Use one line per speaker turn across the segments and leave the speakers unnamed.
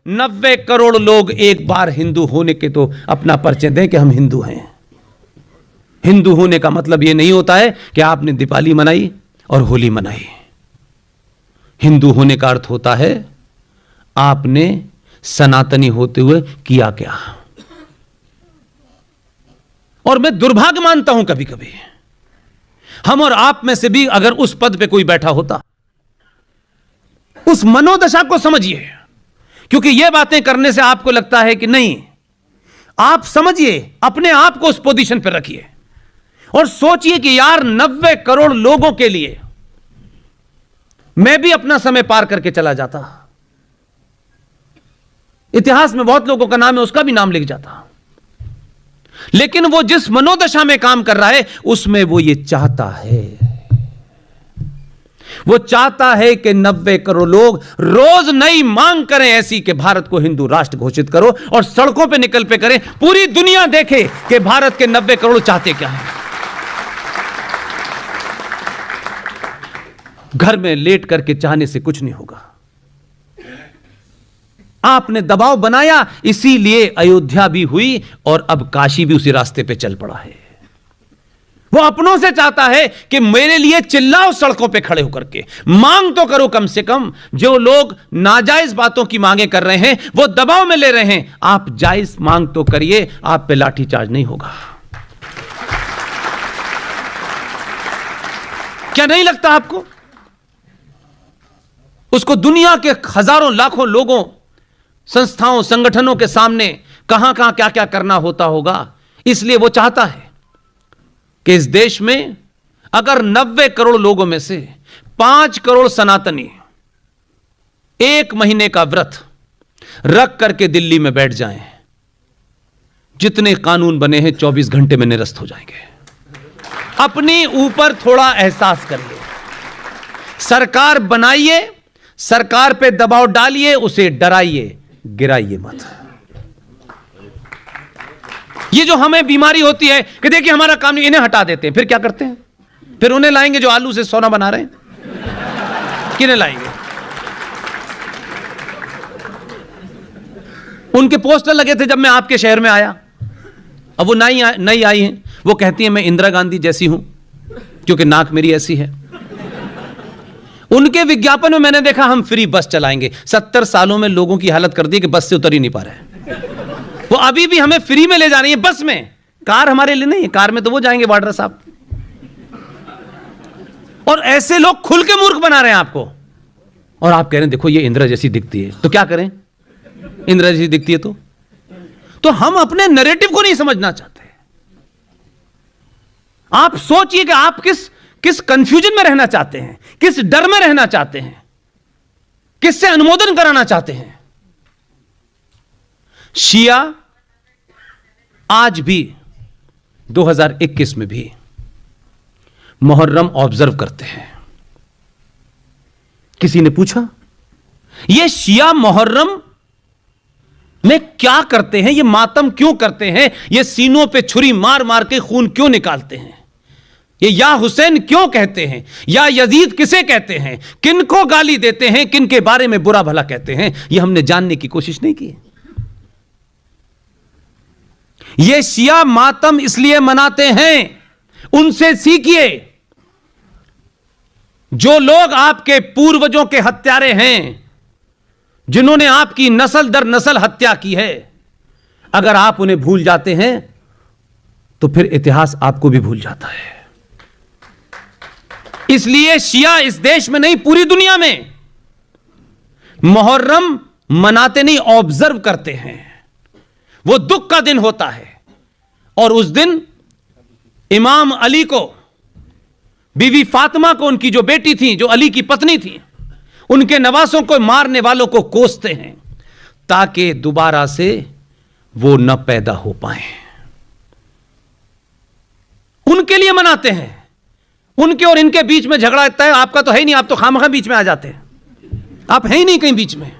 90 करोड़ लोग एक बार हिंदू होने के तो अपना परिचय दें कि हम हिंदू हैं। हिंदू होने का मतलब यह नहीं होता है कि आपने दीपावली मनाई और होली मनाई। हिंदू होने का अर्थ होता है आपने सनातनी होते हुए किया क्या। और मैं दुर्भाग्य मानता हूं कभी कभी हम और आप में से भी अगर उस पद पे कोई बैठा होता, उस मनोदशा को समझिए, क्योंकि यह बातें करने से आपको लगता है कि नहीं, आप समझिए, अपने आप को उस पोजीशन पर रखिए और सोचिए कि यार 90 करोड़ लोगों के लिए मैं भी अपना समय पार करके चला जाता, इतिहास में बहुत लोगों का नाम है, उसका भी नाम लिख जाता, लेकिन वो जिस मनोदशा में काम कर रहा है उसमें वो ये चाहता है, वो चाहता है कि 90 करोड़ लोग रोज नई मांग करें ऐसी कि भारत को हिंदू राष्ट्र घोषित करो और सड़कों पे निकल पे करें, पूरी दुनिया देखे कि भारत के 90 करोड़ चाहते क्या है। घर में लेट करके चाहने से कुछ नहीं होगा। आपने दबाव बनाया, इसीलिए अयोध्या भी हुई और अब काशी भी उसी रास्ते पे चल पड़ा है। वो अपनों से चाहता है कि मेरे लिए चिल्लाओ सड़कों पे खड़े होकर के, मांग तो करो कम से कम। जो लोग नाजायज बातों की मांगे कर रहे हैं वो दबाव में ले रहे हैं, आप जायज मांग तो करिए, आप पे लाठीचार्ज नहीं होगा। क्या नहीं लगता आपको? उसको दुनिया के हजारों लाखों लोगों, संस्थाओं, संगठनों के सामने कहां कहां क्या क्या करना होता होगा। इसलिए वो चाहता है कि इस देश में अगर 90 करोड़ लोगों में से 5 करोड़ सनातनी 1 महीने का व्रत रख करके दिल्ली में बैठ जाएं, जितने कानून बने हैं 24 घंटे में निरस्त हो जाएंगे। अपने ऊपर थोड़ा एहसास करिए, सरकार बनाइए, सरकार पे दबाव डालिए, उसे डराइए, गिराइए मत। ये जो हमें बीमारी होती है कि देखिए हमारा काम नहीं, इन्हें हटा देते हैं, फिर क्या करते हैं? फिर उन्हें लाएंगे जो आलू से सोना बना रहे हैं। किन्हें लाएंगे? उनके पोस्टर लगे थे जब मैं आपके शहर में आया, अब वो नई आई हैं, वो कहती हैं मैं इंदिरा गांधी जैसी हूं क्योंकि नाक मेरी ऐसी है। उनके विज्ञापन में मैंने देखा हम फ्री बस चलाएंगे। 70 सालों में लोगों की हालत कर दी कि बस से उतर ही नहीं पा रहे। वो अभी भी हमें फ्री में ले जा रही है बस में, कार हमारे लिए नहीं है, कार में तो वो जाएंगे वाड्रा साहब। और ऐसे लोग खुल के मूर्ख बना रहे हैं आपको, और आप कह रहे हैं देखो ये इंदिरा जैसी दिखती है, तो क्या करें? इंदिरा जैसी दिखती है तो हम अपने नैरेटिव को नहीं समझना चाहते। आप सोचिए कि आप किस कंफ्यूजन में रहना चाहते हैं, किस डर में रहना चाहते हैं, किससे अनुमोदन कराना चाहते हैं। शिया आज भी 2021 में भी मुहर्रम ऑब्जर्व करते हैं। किसी ने पूछा ये शिया मुहर्रम में क्या करते हैं, ये मातम क्यों करते हैं, ये सीनों पे छुरी मार मार के खून क्यों निकालते हैं, ये या हुसैन क्यों कहते हैं, या यजीद किसे कहते हैं, किनको गाली देते हैं, किन के बारे में बुरा भला कहते हैं, ये हमने जानने की कोशिश नहीं की। ये शिया मातम इसलिए मनाते हैं, उनसे सीखिए। जो लोग आपके पूर्वजों के हत्यारे हैं, जिन्होंने आपकी नस्ल दर नस्ल हत्या की है, अगर आप उन्हें भूल जाते हैं तो फिर इतिहास आपको भी भूल जाता है। इसलिए शिया इस देश में नहीं, पूरी दुनिया में मुहर्रम मनाते नहीं, ऑब्जर्व करते हैं। वो दुख का दिन होता है और उस दिन इमाम अली को, बीवी फातिमा को, उनकी जो बेटी थी, जो अली की पत्नी थी, उनके नवासों को, मारने वालों को कोसते हैं ताकि दोबारा से वो न पैदा हो पाए। उनके लिए मनाते हैं। उनके और इनके बीच में झगड़ा इतना है, आपका तो है ही नहीं, आप तो खामखा बीच में आ जाते हैं, आप है ही नहीं कहीं बीच में।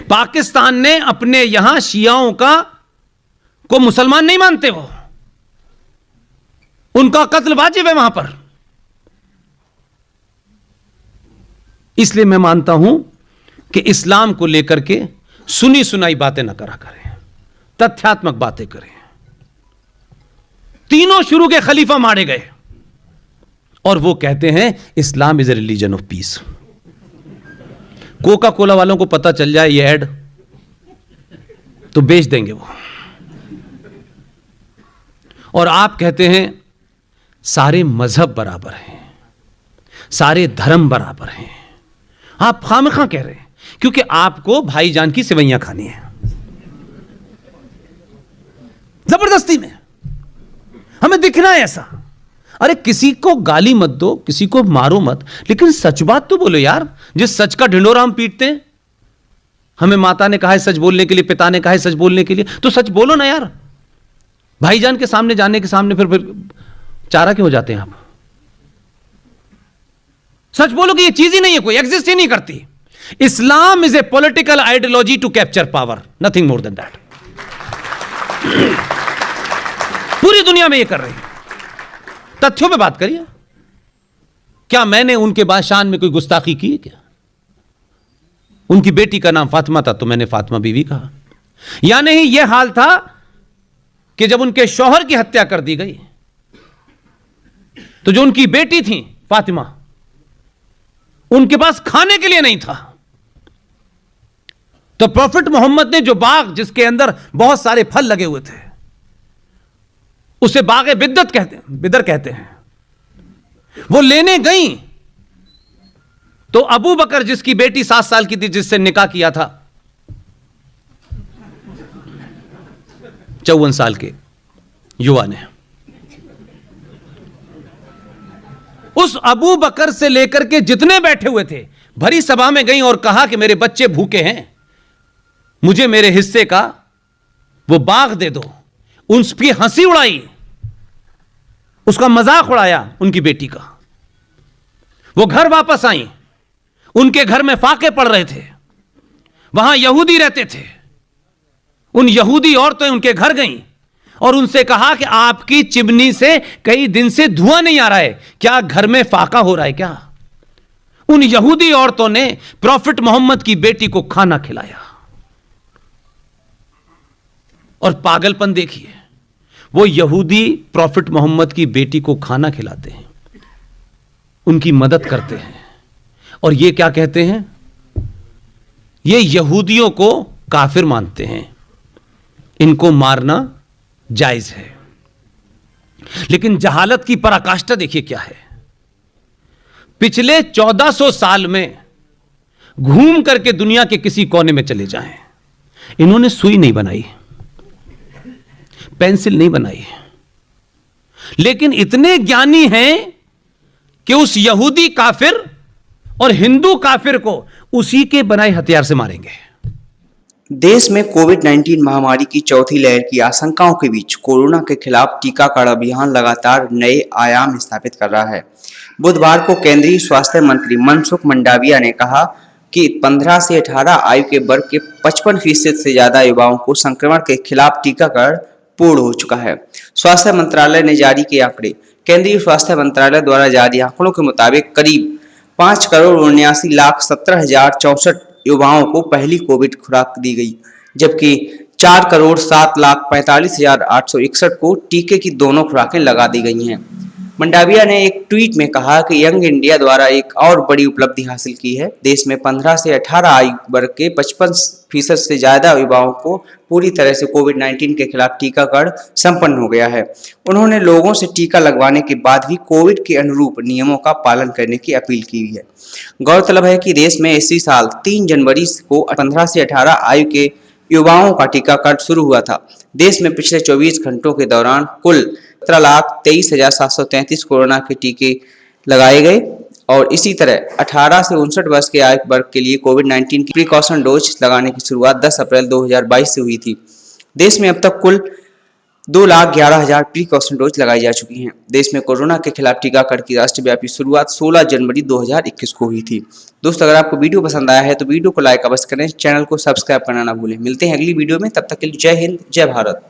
पाकिस्तान ने अपने यहां शियाओं को मुसलमान नहीं मानते, वो उनका कत्ल वाजिब है वहां पर। इसलिए मैं मानता हूं कि इस्लाम को लेकर के सुनी सुनाई बातें न करा करें, तथ्यात्मक बातें करें। तीनों शुरू के खलीफा मारे गए और वो कहते हैं Islam is a religion of peace. Coca Cola वालों को पता चल जाए ये ऐड तो बेच देंगे वो। और आप कहते हैं सारे मजहब बराबर हैं, सारे धर्म बराबर हैं। आप खामखा कह रहे हैं क्योंकि आपको भाईजान की सेवैयां खानी है जबरदस्ती में, हमें दिखना है ऐसा। अरे किसी को गाली मत दो, किसी को मारो मत, लेकिन सच बात तो बोलो यार। जिस सच का ढिंढोरा हम पीटते हैं, हमें माता ने कहा है सच बोलने के लिए, पिता ने कहा है सच बोलने के लिए, तो सच बोलो ना यार। भाईजान के सामने जाने के सामने फिर चारा क्यों हो जाते हैं आप? सच बोलो कि ये चीज ही नहीं है, कोई एग्जिस्ट ही नहीं करती। Islam is a political ideology to capture power, nothing more than that. पूरी दुनिया में ये कर रही है। तथ्यों पे बात करिए। क्या मैंने उनके शान में कोई गुस्ताखी की है क्या? उनकी बेटी का नाम फातिमा था तो मैंने फातिमा बीवी कहा। या नहीं, यह हाल था कि जब उनके शौहर की हत्या कर दी गई तो जो उनकी बेटी थी फातिमा, उनके पास खाने के लिए नहीं था, तो प्रॉफिट मोहम्मद ने जो बाग जिसके अंदर बहुत सारे फल लगे हुए थे उसे बागे बिद्दत कहते हैं, बिदर कहते हैं, वो लेने गई तो अबू बकर जिसकी बेटी 7 साल की थी, जिससे निकाह किया था, 54 साल के युवा ने, उस अबू बकर से लेकर के जितने बैठे हुए थे भरी सभा में गई और कहा कि मेरे बच्चे भूखे हैं, मुझे मेरे हिस्से का वो बाग दे दो। उसकी हंसी उड़ाई, उसका मजाक उड़ाया उनकी बेटी का। वो घर वापस आई, उनके घर में फाके पड़ रहे थे, वहां यहूदी रहते थे। उन यहूदी औरतें उनके घर गईं और उनसे कहा कि आपकी चिमनी से कई दिन से धुआं नहीं आ रहा है, क्या घर में फाका हो रहा है क्या? उन यहूदी औरतों ने प्रॉफिट मोहम्मद की बेटी को खाना खिलाया। और पागलपन देखिए, वो यहूदी प्रॉफिट मोहम्मद की बेटी को खाना खिलाते हैं, उनकी मदद करते हैं, और ये क्या कहते हैं? ये यहूदियों को काफिर मानते हैं, इनको मारना जायज है। लेकिन जहालत की पराकाष्ठा देखिए क्या है। पिछले 1400 साल में घूम करके दुनिया के किसी कोने में चले जाएं, इन्होंने सुई नहीं बनाई, पेंसिल नहीं बनाई, लेकिन इतने ज्ञानी हैं कि उस यहूदी काफिर और हिंदू काफिर को उसी के बनाए हथियार से मारेंगे।
देश में कोविड-19 महामारी की चौथी लहर की आशंकाओं के बीच कोरोना के खिलाफ टीकाकरण अभियान लगातार नए आयाम स्थापित कर रहा है। बुधवार को केंद्रीय स्वास्थ्य मंत्री मनसुख मंडाविया ने कहा कि 15 से 18 आयु के वर्ग के 55% से ज्यादा युवाओं को संक्रमण के खिलाफ टीकाकरण पूर्ण हो चुका है। स्वास्थ्य मंत्रालय ने जारी किए आंकड़े। केंद्रीय स्वास्थ्य मंत्रालय द्वारा जारी आंकड़ों के मुताबिक करीब 5,79,17,064 युवाओं को पहली कोविड खुराक दी गई, जबकि 4,07,45,861 को टीके की दोनों खुराकें लगा दी गई हैं। मंडाविया ने एक ट्वीट में कहा कि यंग इंडिया द्वारा एक और बड़ी उपलब्धि हासिल की है। देश में 15 से 18 आयु वर्ग के 55% से ज्यादा युवाओं को पूरी तरह से कोविड-19 के खिलाफ टीकाकरण संपन्न हो गया है। उन्होंने लोगों से टीका लगवाने के बाद भी कोविड के अनुरूप नियमों का पालन करने की अपील की है। गौरतलब है कि देश में इसी साल 3 जनवरी को 15 से 18 आयु के युवाओं का टीकाकरण शुरू हुआ था। देश में पिछले 24 घंटों के दौरान कुल 17,23,733 कोरोना के टीके लगाए गए और इसी तरह 18 से 59 वर्ष के आयु वर्ग के लिए कोविड-19 की प्रिकॉशन डोज लगाने की शुरुआत 10 अप्रैल 2022 से हुई थी। देश में अब तक कुल 2,11,000 प्रिकॉशन डोज लगाई जा चुकी हैं। देश में कोरोना के खिलाफ टीकाकरण की राष्ट्रव्यापी शुरुआत 16 जनवरी 2021 को हुई थी। दोस्तों, अगर आपको वीडियो पसंद आया है तो वीडियो को लाइक अवश्य करें, चैनल को सब्सक्राइब करना ना भूलें। मिलते हैं अगली वीडियो में, तब तक के लिए जय हिंद, जय भारत।